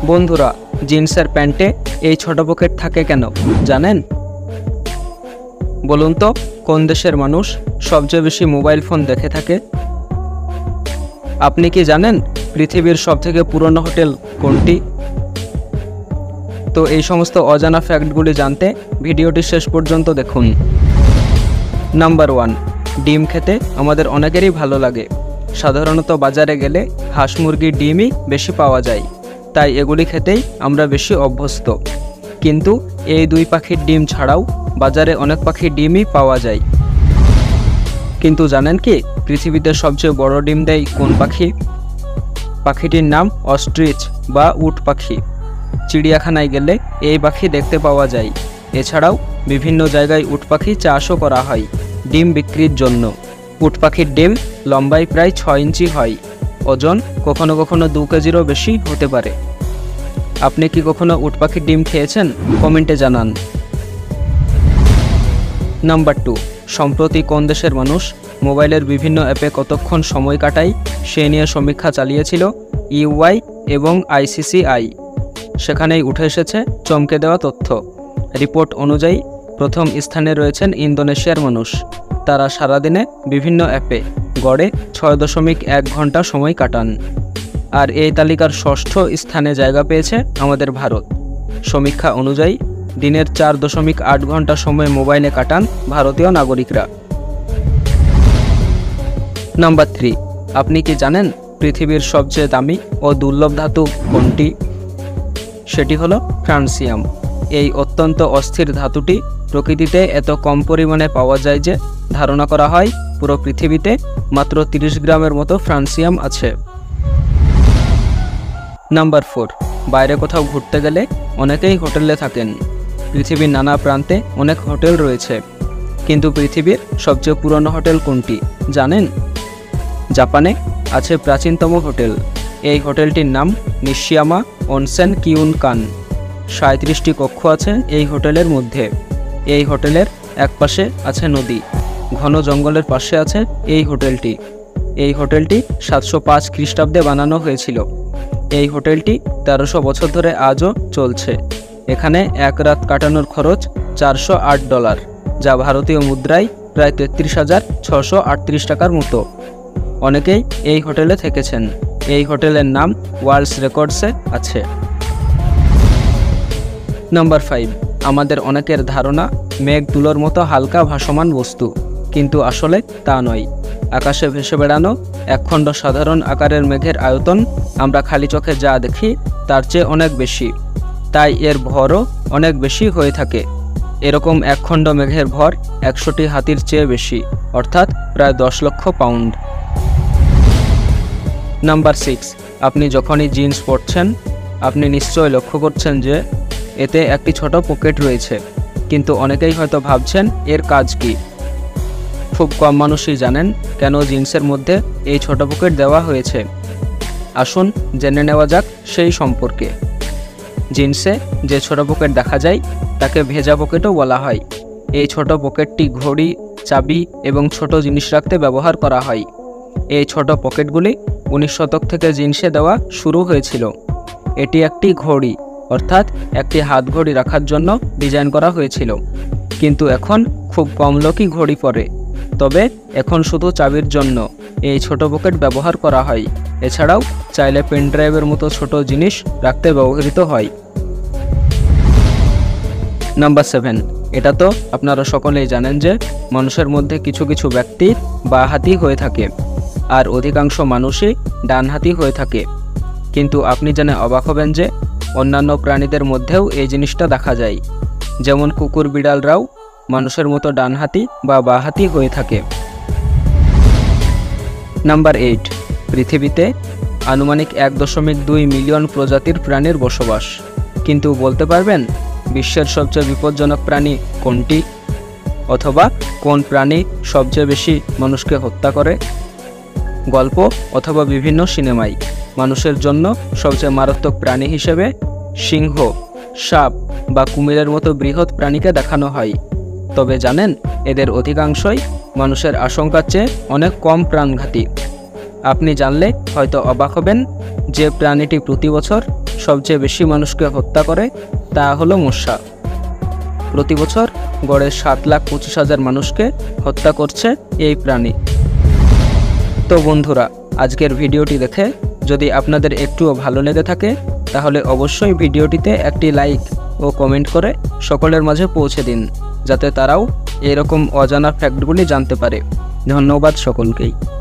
বন্ধুরা, জিন্সের প্যান্টে এই ছোট পকেট থাকে কেন জানেন? বলুন তো, কোন দেশের মানুষ সবচেয়ে বেশি মোবাইল ফোন দেখে থাকে? আপনি কি জানেন পৃথিবীর সবথেকে পুরনো হোটেল কোনটি? তো এই সমস্ত অজানা ফ্যাক্টগুলি জানতে ভিডিওটি শেষ পর্যন্ত দেখুন। নাম্বার 1, ডিম খেতে আমাদের অনেকেরই ভালো লাগে। সাধারণত বাজারে গেলে হাঁস মুরগির ডিমই বেশি পাওয়া যায়, তাই এগুলি খেতেই আমরা বেশি অভ্যস্ত। কিন্তু এই দুই পাখির ডিম ছাড়াও বাজারে অনেক পাখির ডিমই পাওয়া যায়। কিন্তু জানেন কি পৃথিবীতে সবচেয়ে বড় ডিম দেয় কোন পাখি? পাখিটির নাম অস্ট্রিচ বা উট পাখি। চিড়িয়াখানায় গেলে এই পাখি দেখতে পাওয়া যায়। এছাড়াও বিভিন্ন জায়গায় উট পাখি চাষও করা হয় ডিম বিক্রির জন্য। উট পাখির ডিম লম্বায় প্রায় 6 ইঞ্চি হয়। ওজন কখনো কখনো 2 কেজিরও বেশি হতে পারে। আপনি কি কখনো উট পাখির ডিম খেয়েছেন? কমেন্টে জানান। নাম্বার 2, সম্প্রতি কোন দেশের মানুষ মোবাইলের বিভিন্ন অ্যাপে কতক্ষণ সময় কাটায় সে নিয়ে সমীক্ষা চালিয়েছিল ইউআই এবং আইসিসিআই। সেখানেই উঠে এসেছে চমকে দেওয়া তথ্য। রিপোর্ট অনুযায়ী প্রথম স্থানে রয়েছেন ইন্দোনেশিয়ার মানুষ। তারা সারাদিনে বিভিন্ন অ্যাপে গড়ে 6.1 ঘন্টা সময় কাটান। আর এই তালিকার ষষ্ঠ স্থানে জায়গা পেয়েছে আমাদের ভারত। সমীক্ষা অনুযায়ী দিনের 4.8 ঘন্টা সময় মোবাইলে কাটান ভারতীয় নাগরিকরা। নাম্বার 3, আপনি কি জানেন পৃথিবীর সবচেয়ে দামি ও দুর্লভ ধাতু কোনটি? সেটি হলো ফ্রান্সিয়াম। এই অত্যন্ত অস্থির ধাতুটি প্রকৃতিতে এত কম পরিমাণে পাওয়া যায় যে ধারণা করা হয় পুরো পৃথিবীতে মাত্র 30 গ্রামের মতো ফ্রান্সিয়াম আছে। নাম্বার 4, বাইরে কোথাও ঘুরতে গেলে অনেকেই হোটেলে থাকেন। পৃথিবীর নানা প্রান্তে অনেক হোটেল রয়েছে, কিন্তু পৃথিবীর সবচেয়ে পুরনো হোটেল কোনটি জানেন? জাপানে আছে প্রাচীনতম হোটেল। এই হোটেলটির নাম নিশিয়ামা অনসেন কিউনকান। 37টি কক্ষ আছে এই হোটেলের মধ্যে। এই হোটেলের একপাশে আছে নদী, ঘন জঙ্গলের পাশে আছে এই হোটেলটি। এই হোটেলটি 705 খ্রিস্টাব্দে বানানো হয়েছিল। এই হোটেলটি 1300 বছর ধরে আজও চলছে। এখানে এক রাত কাটানোর খরচ $408, যা ভারতীয় মুদ্রায় প্রায় 33,638 টাকার মতো। অনেকেই এই হোটেলে থেকেছেন। এই হোটেলের নাম ওয়ার্ল্ড রেকর্ডসে আছে। নাম্বার 5, আমাদের অনেকের ধারণা মেঘ তুলোর মতো হালকা ভাসমান বস্তু, কিন্তু আসলে তা নয়। আকাশে ভেসে বেড়ানো একখণ্ড সাধারণ আকারের মেঘের আয়তন আমরা খালি চোখে যা দেখি তার চেয়ে অনেক বেশি, তাই এর ভরও অনেক বেশি হয়ে থাকে। এরকম একখণ্ড মেঘের ভর 100টি হাতির চেয়ে বেশি, অর্থাৎ প্রায় 10 লক্ষ পাউন্ড। নাম্বার 6, আপনি যখনই জিন্স পরছেন আপনি নিশ্চয় লক্ষ্য করছেন যে এতে একটি ছোট পকেট রয়েছে, কিন্তু অনেকেই হয়তো ভাবছেন এর কাজ কি। খুব কম মানুষই জানেন কেন জিন্সের মধ্যে এই ছোট পকেট দেওয়া হয়েছে। আসুন জেনে নেওয়া যাক সেই সম্পর্কে। জিন্সে যে ছোট পকেট দেখা যায় তাকে ভেজা পকেটও বলা হয়। এই ছোট পকেটটি ঘড়ি, চাবি এবং ছোট জিনিস রাখতে ব্যবহার করা হয়। এই ছোট পকেটগুলি 19 শতক থেকে জিন্সে দেওয়া শুরু হয়েছিল। এটি একটি ঘড়ি, অর্থাৎ একটি হাত ঘড়ি রাখার জন্য ডিজাইন করা হয়েছিল। কিন্তু এখন খুব কম লোকই ঘড়ি পরে। তবে এখন শুধু চাবির জন্য এই ছোট পকেট ব্যবহার করা হয়। এছাড়াও চাইলে পেন ড্রাইভের মতো ছোট জিনিস রাখতে ব্যবহৃত হয়। নাম্বার 7, এটা তো আপনারা সকলেই জানেন যে মানুষের মধ্যে কিছু কিছু ব্যক্তি বাঁহাতি হয়ে থাকে আর অধিকাংশ মানুষই ডানহাতি হয়ে থাকে। কিন্তু আপনি জেনে অবাক হবেন যে অন্যান্য প্রাণীদের মধ্যেও এই জিনিসটা দেখা যায়। যেমন কুকুর বিড়ালরাও মানুষের মতো ডানহাতি বা বাঁহাতি হয়ে থাকে। নাম্বার 8, পৃথিবীতে আনুমানিক 1.2 মিলিয়ন প্রজাতির প্রাণীর বসবাস। কিন্তু বলতে পারবেন বিশ্বের সবচেয়ে বিপজ্জনক প্রাণী কোনটি? অথবা কোন প্রাণী সবচেয়ে বেশি মানুষকে হত্যা করে? গল্প অথবা বিভিন্ন সিনেমায় মানুষের জন্য সবচেয়ে মারাত্মক প্রাণী হিসেবে সিংহ, সাপ বা কুমিরের মতো বৃহৎ প্রাণীকে দেখানো হয়। তবে জানেন এদের অধিকাংশই মানুষের আশঙ্কার চেয়ে অনেক কম প্রাণঘাতী। আপনি জানলে হয়তো অবাক হবেন যে প্রাণীটি প্রতি বছর সবচেয়ে বেশি মানুষকে হত্যা করে তা হলো মশা। প্রতি বছর গড়ে 7,25,000 মানুষকে হত্যা করছে এই প্রাণী। তো বন্ধুরা, আজকের ভিডিওটি দেখে যদি আপনাদের একটুও ভালো লেগে থাকে তাহলে অবশ্যই ভিডিওটিতে একটি লাইক ও কমেন্ট করে সকলের মাঝে পৌঁছে দিন, যাতে তারাও এরকম অজানা ফ্যাক্টগুলি জানতে পারে। ধন্যবাদ সকলকেই।